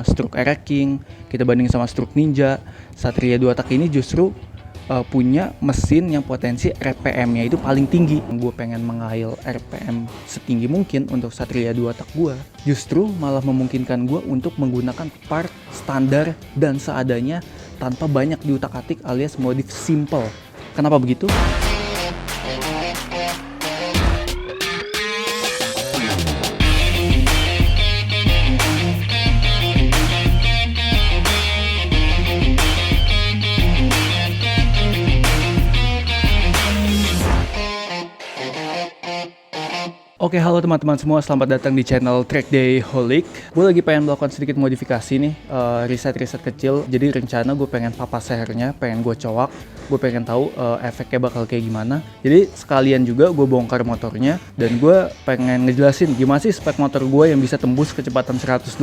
Stroke Era King, kita bandingin sama Stroke Ninja, Satria 2 tak ini justru punya mesin yang potensi RPM-nya itu paling tinggi. Gue pengen mengail RPM setinggi mungkin untuk Satria 2 tak gue, justru malah memungkinkan gue untuk menggunakan part standar dan seadanya tanpa banyak diutak-atik alias modif simple. Kenapa begitu? Oke, halo teman-teman semua, selamat datang di channel Trackdayholic. Gue lagi pengen melakukan sedikit modifikasi nih, riset-riset kecil. Jadi rencana gue pengen papas sehernya, pengen gue cowok, gue pengen tahu efeknya bakal kayak gimana. Jadi sekalian juga gue bongkar motornya dan gue pengen ngejelasin gimana sih spek motor gue yang bisa tembus kecepatan 129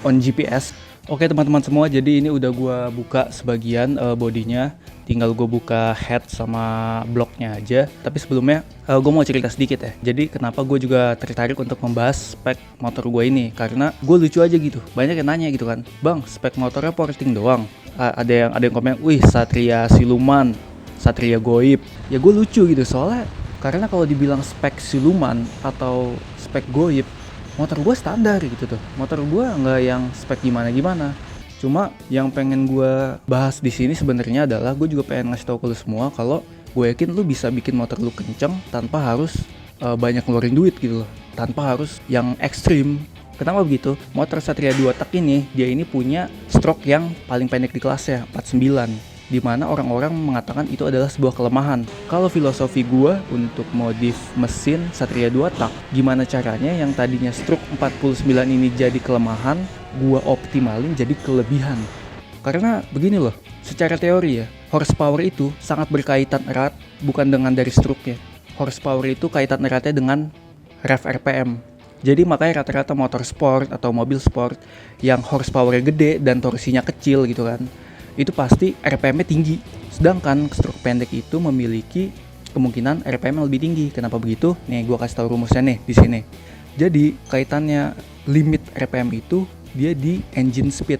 on GPS. Oke teman-teman semua, jadi ini udah gue buka sebagian bodinya, tinggal gue buka head sama bloknya aja. Tapi sebelumnya gue mau cerita sedikit ya. Jadi kenapa gue juga tertarik untuk membahas spek motor gue ini, karena gue lucu aja gitu. Banyak yang nanya gitu kan, bang spek motornya porting doang. Ada yang komen, wih Satria siluman, Satria goib. Ya gue lucu gitu soalnya, karena kalau dibilang spek siluman atau spek goib, motor gue standar gitu tuh. Motor gue nggak yang spek gimana-gimana. Cuma yang pengen gue bahas di sini sebenarnya adalah gue juga pengen ngasih tau ke lu semua kalau gue yakin lu bisa bikin motor lu kenceng tanpa harus banyak ngeluarin duit gitu loh. Tanpa harus yang ekstrim. Kenapa begitu? Motor Satria 2 tak ini, dia ini punya stroke yang paling pendek di kelasnya, 49. Dimana orang-orang mengatakan itu adalah sebuah kelemahan. Kalau filosofi gue untuk modif mesin Satria 2 tak, gimana caranya yang tadinya stroke 49 ini jadi kelemahan, gue optimalin jadi kelebihan. Karena begini loh, secara teori ya, horsepower itu sangat berkaitan erat bukan dengan dari stroke-nya. Horsepower itu kaitan eratnya dengan rev RPM. Jadi makanya rata-rata motor sport atau mobil sport yang horsepower-nya gede dan torsinya kecil gitu kan, itu pasti RPM-nya tinggi. Sedangkan stroke pendek itu memiliki kemungkinan RPM yang lebih tinggi. Kenapa begitu? Nih gua kasih tahu rumusnya nih di sini. Jadi kaitannya limit RPM itu dia di engine speed.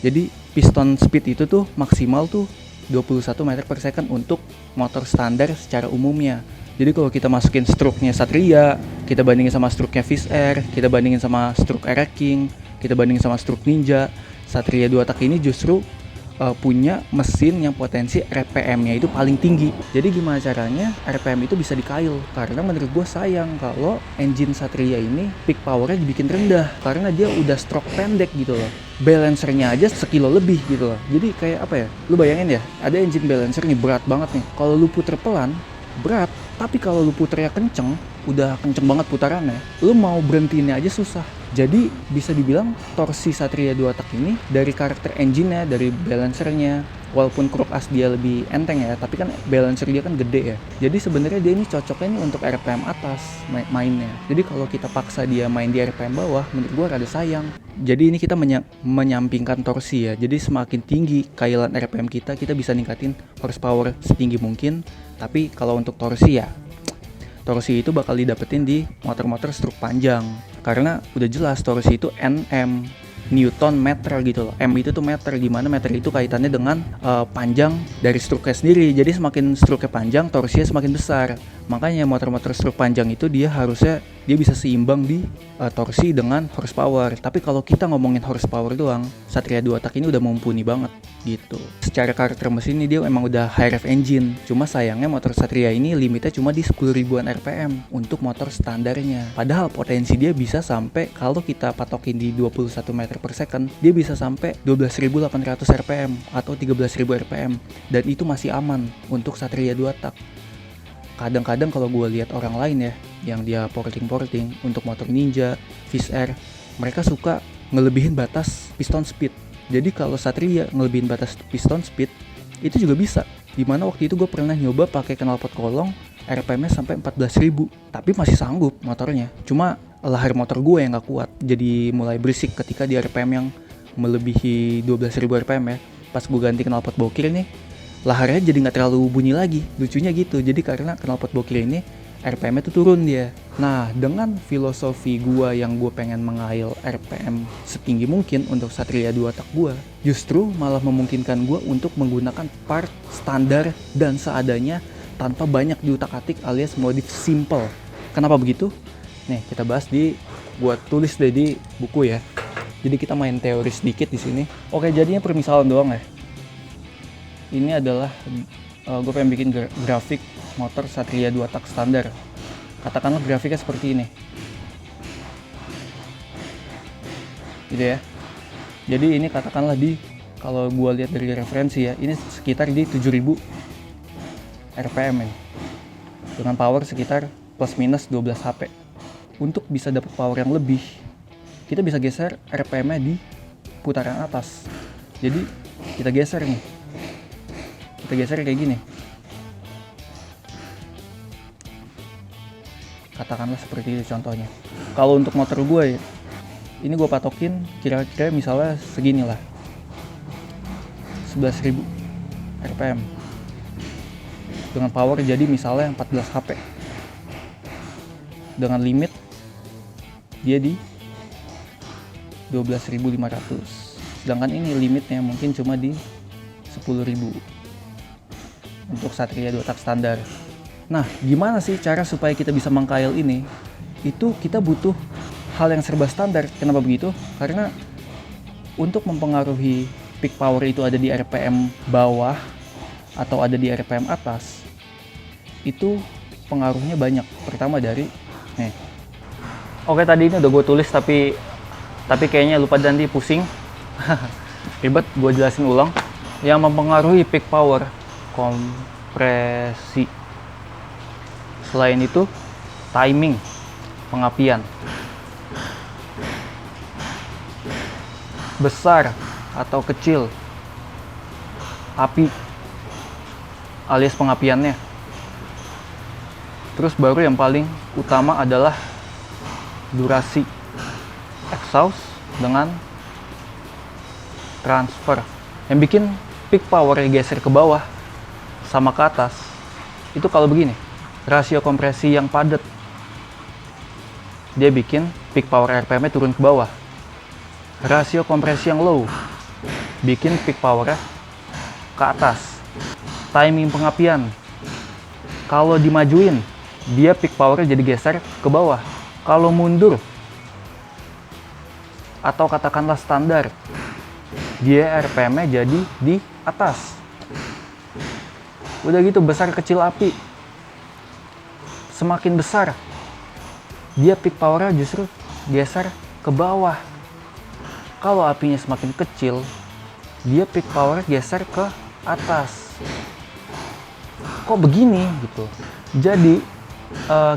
Jadi piston speed itu tuh maksimal tuh 21 meter per second untuk motor standar secara umumnya. Jadi kalau kita masukin stroke-nya Satria, kita bandingin sama stroke-nya Fish Air, kita bandingin sama stroke Era King, kita bandingin sama stroke Ninja, Satria 2 tak ini justru punya mesin yang potensi RPM-nya itu paling tinggi. Jadi gimana caranya RPM itu bisa dikail? Karena menurut gue sayang kalau engine Satria ini peak powernya dibikin rendah, karena dia udah stroke pendek gitu loh. Balancernya aja sekilo lebih gitu loh. Jadi kayak apa ya, lu bayangin ya, ada engine balancer nih berat banget nih. Kalau lu puter pelan berat, tapi kalau lu puternya kenceng, udah kenceng banget putarannya, lu mau berhentiinnya aja susah. Jadi bisa dibilang torsi Satria 2 tak ini dari karakter engine-nya, dari balancernya, walaupun kruk as dia lebih enteng ya, tapi kan balancer dia kan gede ya. Jadi sebenarnya dia ini cocoknya nih untuk RPM atas mainnya. Jadi kalau kita paksa dia main di RPM bawah, menurut gua rada sayang. Jadi ini kita menyampingkan torsi ya. Jadi semakin tinggi kailan RPM kita bisa ningkatin horsepower setinggi mungkin. Tapi kalau untuk torsi ya, torsi itu bakal didapetin di motor-motor stroke panjang. Karena udah jelas torsi itu Nm, Newton meter gitu loh. M itu tuh meter, dimana meter itu kaitannya dengan panjang dari stroke-nya sendiri. Jadi semakin stroke-nya panjang, torsinya semakin besar. Makanya motor-motor stroke panjang itu dia harusnya dia bisa seimbang di torsi dengan horsepower. Tapi kalau kita ngomongin horsepower doang, Satria 2 tak ini udah mumpuni banget gitu. Secara karakter mesin ini dia emang udah high rev engine. Cuma sayangnya motor Satria ini limitnya cuma di 10 ribuan RPM untuk motor standarnya. Padahal potensi dia bisa sampai, kalau kita patokin di 21 meter per second, dia bisa sampai 12.800 RPM atau 13.000 RPM. Dan itu masih aman untuk Satria 2 tak. Kadang-kadang kalau gue lihat orang lain ya, yang dia porting untuk motor Ninja, Fish Air, mereka suka ngelebihin batas piston speed. Jadi kalau Satria ngelebihin batas piston speed, itu juga bisa. Dimana waktu itu gue pernah nyoba pakai knalpot kolong, RPM-nya sampai 14.000, tapi masih sanggup motornya. Cuma lahar motor gue yang gak kuat, jadi mulai berisik ketika di RPM yang melebihi 12.000 RPM ya. Pas gue ganti knalpot bokir nih, laharnya jadi nggak terlalu bunyi lagi. Lucunya gitu. Jadi karena knalpot bokir ini RPM-nya tuh turun dia. Nah, dengan filosofi gua yang gue pengen mengail RPM setinggi mungkin untuk Satria 2 tak gua, justru malah memungkinkan gua untuk menggunakan part standar dan seadanya tanpa banyak diutak-atik alias modif simple. Kenapa begitu? Nih, kita bahas gua tulis deh di buku ya. Jadi kita main teori sedikit di sini. Oke, jadinya permisalan doang ya. Ini adalah gue pengen bikin grafik motor Satria 2 tak standar. Katakanlah grafiknya seperti ini. Gitu ya. Jadi ini katakanlah kalau gue lihat dari referensi ya, ini sekitar di 7000 RPM ini. Dengan power sekitar plus minus 12 HP. Untuk bisa dapat power yang lebih, kita bisa geser RPM-nya di putaran atas. Jadi kita geser nih. Kita geser kayak gini. Katakanlah seperti itu contohnya. Kalau untuk motor gue ya, ini gue patokin kira-kira misalnya segini lah, 11.000 RPM dengan power jadi misalnya 14 HP, dengan limit dia di 12.500, sedangkan ini limitnya mungkin cuma di 10.000 untuk Satria 2 tak standar. Nah, gimana sih cara supaya kita bisa mengkail ini? Itu kita butuh hal yang serba standar. Kenapa begitu? Karena untuk mempengaruhi peak power itu ada di RPM bawah atau ada di RPM atas, itu pengaruhnya banyak. Pertama dari nih. Oke, tadi ini udah gue tulis tapi kayaknya lupa dan pusing. Ribet, gue jelasin ulang. Yang mempengaruhi peak power, kompresi. Selain itu, timing pengapian. Besar atau kecil api alias pengapiannya. Terus baru yang paling utama adalah durasi exhaust dengan transfer. Yang bikin peak power geser ke bawah sama ke atas itu kalau begini, rasio kompresi yang padat, dia bikin peak power RPM-nya turun ke bawah. Rasio kompresi yang low bikin peak power-nya ke atas. Timing pengapian, kalau dimajuin dia peak power-nya jadi geser ke bawah. Kalau mundur atau katakanlah standar, dia RPM-nya jadi di atas. Udah gitu, besar kecil api, semakin besar dia peak power-nya justru geser ke bawah. Kalau apinya semakin kecil, dia peak power-nya geser ke atas. Kok begini gitu? Jadi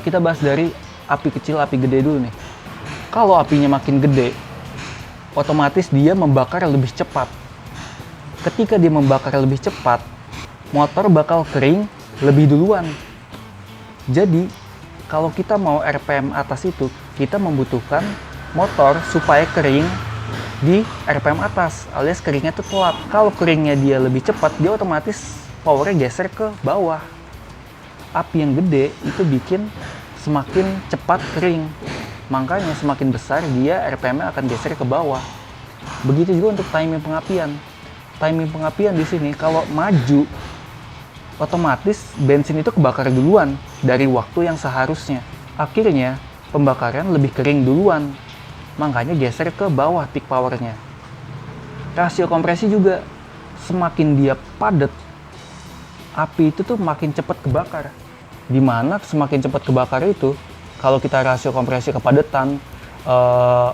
kita bahas dari api kecil, api gede dulu nih. Kalau apinya makin gede, otomatis dia membakar lebih cepat. Ketika dia membakar lebih cepat, motor bakal kering lebih duluan. Jadi kalau kita mau RPM atas itu, kita membutuhkan motor supaya kering di RPM atas, alias keringnya itu telat. Kalau keringnya dia lebih cepat, dia otomatis powernya geser ke bawah. Api yang gede itu bikin semakin cepat kering, makanya semakin besar dia RPM-nya akan geser ke bawah. Begitu juga untuk timing pengapian. Timing pengapian di sini kalau maju, otomatis bensin itu kebakar duluan dari waktu yang seharusnya. Akhirnya pembakaran lebih kering duluan, makanya geser ke bawah peak powernya. Rasio kompresi juga, semakin dia padat, api itu tuh makin cepat kebakar. Dimana semakin cepat kebakar itu, kalau kita rasio kompresi kepadatan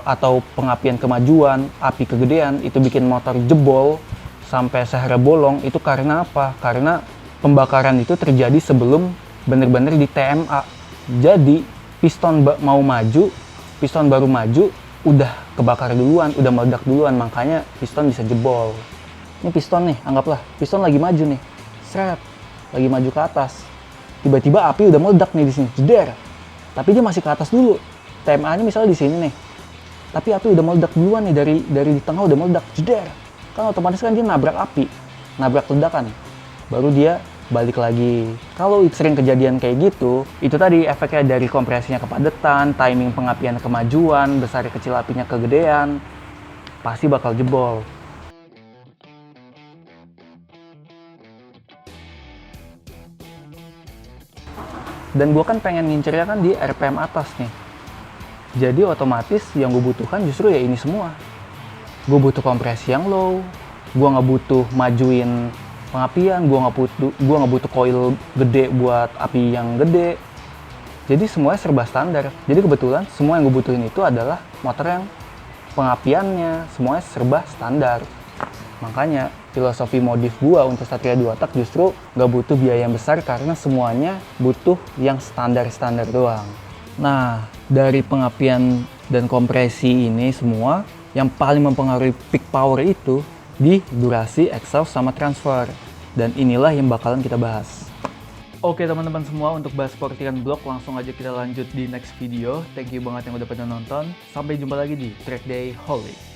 atau pengapian kemajuan, api kegedean, itu bikin motor jebol sampai sehera bolong. Itu karena apa? Karena pembakaran itu terjadi sebelum bener-bener di TMA. Jadi piston mau maju, piston baru maju, udah kebakar duluan, udah meledak duluan, makanya piston bisa jebol. Ini piston nih, anggaplah piston lagi maju nih, seret, lagi maju ke atas. Tiba-tiba api udah meledak nih di sini, jeder. Tapi dia masih ke atas dulu. TMA-nya misalnya di sini nih. Tapi api udah meledak duluan nih, dari di tengah udah meledak, jeder. Kan otomatis kan dia nabrak api, nabrak ledakan. Baru dia balik lagi. Kalau sering kejadian kayak gitu, itu tadi efeknya dari kompresinya kepadatan, timing pengapian kemajuan, besar kecil apinya kegedean, pasti bakal jebol. Dan gue kan pengen ngincernya kan di RPM atas nih. Jadi otomatis yang gue butuhkan justru ya ini semua. Gue butuh kompresi yang low, gue nggak butuh majuin pengapian, gue nggak butuh coil gede buat api yang gede. Jadi semuanya serba standar. Jadi kebetulan semua yang gue butuhin itu adalah motor yang pengapiannya semuanya serba standar. Makanya filosofi modif gue untuk Satria 2 tak justru nggak butuh biaya yang besar karena semuanya butuh yang standar-standar doang. Nah, dari pengapian dan kompresi ini semua, yang paling mempengaruhi peak power itu di durasi, exhaust, sama transfer. Dan inilah yang bakalan kita bahas. Oke teman-teman semua, untuk bahas portingan blok langsung aja kita lanjut di next video. Thank you banget yang udah pada nonton. Sampai jumpa lagi di Track Day Holic.